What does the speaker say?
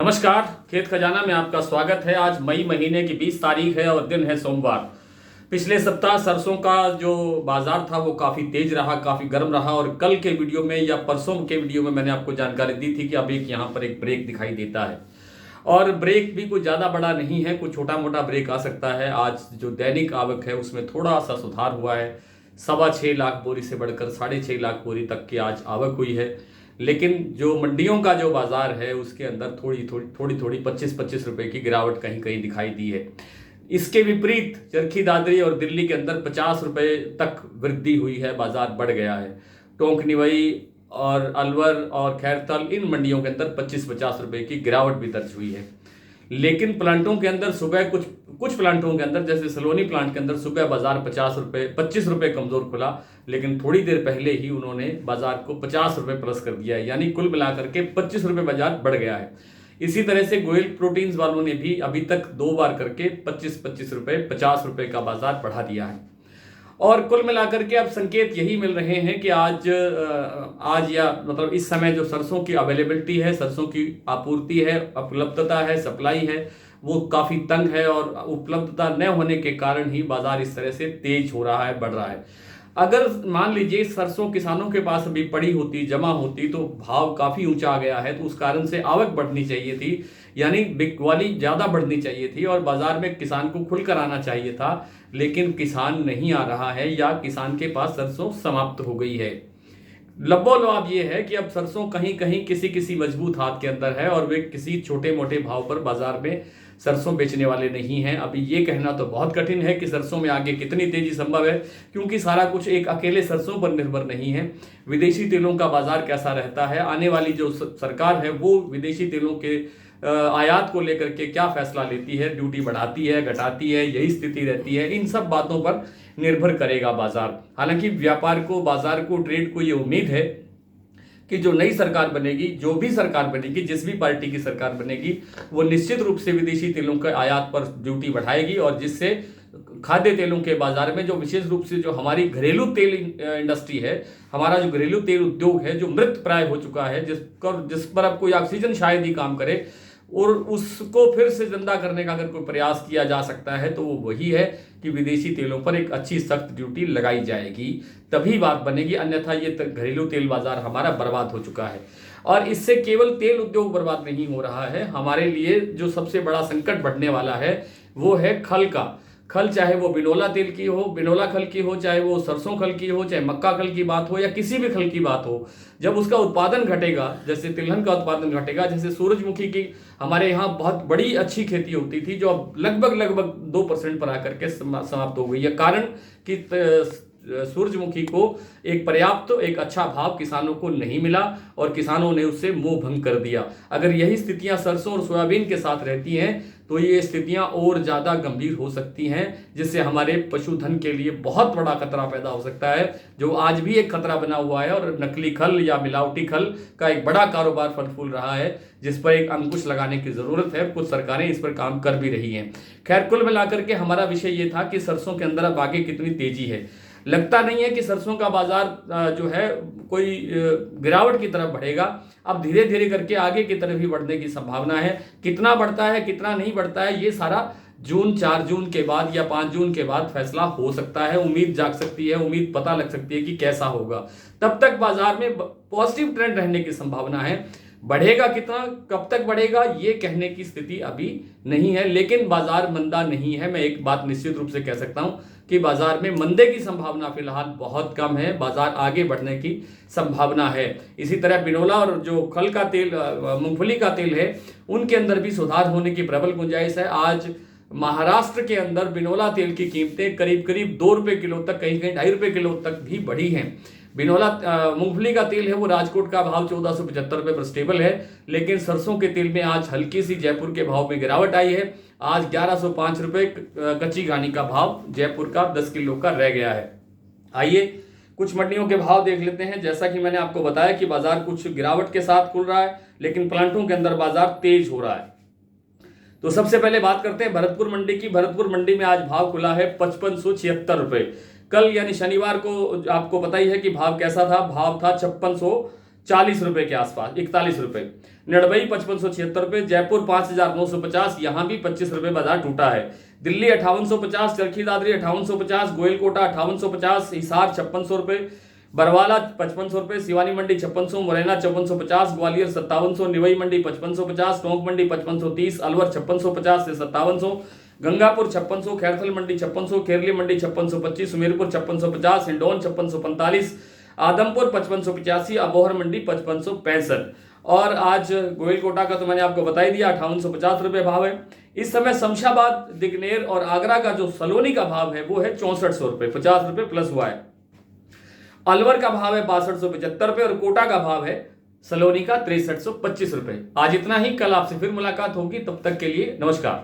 नमस्कार, खेत खजाना में आपका स्वागत है। आज मई महीने की 20 तारीख है और दिन है सोमवार। पिछले सप्ताह सरसों का जो बाजार था वो काफ़ी तेज रहा, काफ़ी गर्म रहा और कल के वीडियो में या परसों के वीडियो में मैंने आपको जानकारी दी थी कि अब यहाँ पर एक ब्रेक दिखाई देता है और ब्रेक भी कुछ ज़्यादा बड़ा नहीं है, कुछ छोटा मोटा ब्रेक आ सकता है। आज जो दैनिक आवक है उसमें थोड़ा सा सुधार हुआ है। 6.25 लाख बोरी से बढ़कर 6.5 लाख बोरी तक की आज आवक हुई है। लेकिन जो मंडियों का जो बाजार है उसके अंदर थोड़ी 25-25 रुपए की गिरावट कहीं कहीं दिखाई दी है। इसके विपरीत चरखी दादरी और दिल्ली के अंदर 50 रुपए तक वृद्धि हुई है, बाजार बढ़ गया है। टोंक निवई और अलवर और खैरतल इन मंडियों के अंदर 25-50 रुपए की गिरावट भी दर्ज हुई है। लेकिन प्लांटों के अंदर सुबह कुछ प्लांटों के अंदर, जैसे सलोनी प्लांट के अंदर सुबह बाजार 25 रुपए कमजोर खुला, लेकिन थोड़ी देर पहले ही उन्होंने बाजार को 50 रुपए प्लस कर दिया है, यानी कुल मिलाकर के 25 रुपए बाजार बढ़ गया है। इसी तरह से गोयल प्रोटीन्स वालों ने भी अभी तक 2 बार करके 25-25 रुपए 50 रुपए का बाजार बढ़ा दिया है। और कुल मिलाकर के अब संकेत यही मिल रहे हैं कि आज या मतलब इस समय जो सरसों की अवेलेबिलिटी है, सरसों की आपूर्ति है, उपलब्धता है, सप्लाई है, वो काफ़ी तंग है और उपलब्धता न होने के कारण ही बाजार इस तरह से तेज हो रहा है, बढ़ रहा है। अगर मान लीजिए सरसों किसानों के पास अभी पड़ी होती, जमा होती, तो भाव काफ़ी ऊंचा आ गया है, तो उस कारण से आवक बढ़नी चाहिए थी, यानी बिकवाली ज़्यादा बढ़नी चाहिए थी और बाजार में किसान को खुलकर आना चाहिए था। लेकिन किसान नहीं आ रहा है या किसान के पास सरसों समाप्त हो गई है। लबोलबाब ये है कि अब सरसों कहीं कहीं किसी किसी मजबूत हाथ के अंदर है और वे किसी छोटे मोटे भाव पर बाजार में सरसों बेचने वाले नहीं हैं। अभी ये कहना तो बहुत कठिन है कि सरसों में आगे कितनी तेजी संभव है, क्योंकि सारा कुछ एक अकेले सरसों पर निर्भर नहीं है। विदेशी तेलों का बाजार कैसा रहता है, आने वाली जो सरकार है वो विदेशी तेलों के आयात को लेकर के क्या फैसला लेती है, ड्यूटी बढ़ाती है, घटाती है, यही स्थिति रहती है। इन सब बातों पर निर्भर करेगा बाजार। हालांकि व्यापार को, बाजार को, ट्रेड को ये उम्मीद है कि जो नई सरकार बनेगी, जो भी सरकार बनेगी, जिस भी पार्टी की सरकार बनेगी, वो निश्चित रूप से विदेशी तेलों के आयात पर ड्यूटी बढ़ाएगी और जिससे खाद्य तेलों के बाजार में जो विशेष रूप से जो हमारी घरेलू तेल इंडस्ट्री है, हमारा जो घरेलू तेल उद्योग है, जो मृत प्राय हो चुका है, जिस पर अब कोई ऑक्सीजन शायद ही काम करे, और उसको फिर से जिंदा करने का अगर कोई प्रयास किया जा सकता है तो वो वही है कि विदेशी तेलों पर एक अच्छी सख्त ड्यूटी लगाई जाएगी, तभी बात बनेगी। अन्यथा ये घरेलू तेल बाजार हमारा बर्बाद हो चुका है। और इससे केवल तेल उद्योग बर्बाद नहीं हो रहा है, हमारे लिए जो सबसे बड़ा संकट बढ़ने वाला है वो है खल का। खल, चाहे वो बिनोला तेल की हो, बिनोला खल की हो, चाहे वो सरसों खल की हो, चाहे मक्का खल की बात हो या किसी भी खल की बात हो, जब उसका उत्पादन घटेगा, जैसे तिलहन का उत्पादन घटेगा, जैसे सूरजमुखी की हमारे यहाँ बहुत बड़ी अच्छी खेती होती थी जो अब लगभग 2% पर आकर के समाप्त हो गई है। कारण कि सूरजमुखी को एक पर्याप्त, एक अच्छा भाव किसानों को नहीं मिला और किसानों ने उससे मोह भंग कर दिया। अगर यही स्थितियां सरसों और सोयाबीन के साथ रहती हैं तो ये स्थितियां और ज़्यादा गंभीर हो सकती हैं, जिससे हमारे पशुधन के लिए बहुत बड़ा खतरा पैदा हो सकता है, जो आज भी एक खतरा बना हुआ है। और नकली खल या मिलावटी खल का एक बड़ा कारोबार फल फूल रहा है, जिस पर एक अंकुश लगाने की ज़रूरत है। कुछ सरकारें इस पर काम कर भी रही हैं। खैर, कुल मिलाकर के हमारा विषय ये था कि सरसों के अंदर अब आगे कितनी तेजी है। लगता नहीं है कि सरसों का बाजार जो है कोई गिरावट की तरफ बढ़ेगा। अब धीरे धीरे करके आगे की तरफ ही बढ़ने की संभावना है। कितना बढ़ता है, कितना नहीं बढ़ता है, ये सारा 4 जून के बाद या 5 जून के बाद फैसला हो सकता है। उम्मीद जाग सकती है, उम्मीद पता लग सकती है कि कैसा होगा। तब तक बाजार में पॉजिटिव ट्रेंड रहने की संभावना है। बढ़ेगा कितना, कब तक बढ़ेगा, ये कहने की स्थिति अभी नहीं है, लेकिन बाजार मंदा नहीं है। मैं एक बात निश्चित रूप से कह सकता हूं कि बाजार में मंदे की संभावना फिलहाल बहुत कम है, बाजार आगे बढ़ने की संभावना है। इसी तरह बिनोला और जो खल का तेल, मूंगफली का तेल है, उनके अंदर भी सुधार होने की प्रबल गुंजाइश है। आज महाराष्ट्र के अंदर बिनोला तेल की कीमतें करीब 2 रुपये किलो तक, कहीं कहीं 2.5 रुपये किलो तक भी बढ़ी हैं। बिनोला मूंगफली का तेल है वो राजकोट का भाव 1475 रुपये पर स्टेबल है, लेकिन सरसों के तेल में आज हल्की सी जयपुर के भाव में गिरावट आई है। आज 1105 रुपये कच्ची घानी का भाव जयपुर का 10 किलो का रह गया है। आइए कुछ मंडियों के भाव देख लेते हैं। जैसा कि मैंने आपको बताया कि बाजार कुछ गिरावट के साथ खुल रहा है, लेकिन प्लांटों के अंदर बाजार तेज हो रहा है। तो सबसे पहले बात करते हैं भरतपुर मंडी की। भरतपुर मंडी में आज भाव खुला है 5576 रुपये। कल यानी शनिवार को आपको पता ही है कि भाव कैसा था, भाव था 5640 रुपये के आसपास, 41 रुपये। निड़बई 5576 रुपए, जयपुर 5950, यहां भी 25 रुपए बाजार टूटा है। दिल्ली 5850, चरखी दादरी 5850, गोयलकोटा 5850, हिसार 5600 रुपए, बरवाला 5500 रुपए, सिवानी मंडी 5600, मुरैना 5450, ग्वालियर 5700, निवई मंडी 5550, टोंक मंडी 5530, अलवर 5650 से 5700, गंगापुर 5600, खैरथल मंडी 5600, केरली मंडी 5625, सुमेरपुर 5650, हिंडौन 5645, आदमपुर 5585, अबोहर मंडी 5565। और आज गोयलकोटा का तो मैंने आपको बता ही दिया 5850 रुपए भाव है। इस समय शमशाबाद, दिग्नेर और आगरा का जो सलोनी का भाव है वो है 6400 रुपए, 50 रुपए प्लस हुआ है। अलवर का भाव है 6275 रुपए और कोटा का भाव है सलोनी का 6325 रुपए। आज इतना ही, कल आपसे फिर मुलाकात होगी, तब तक के लिए नमस्कार।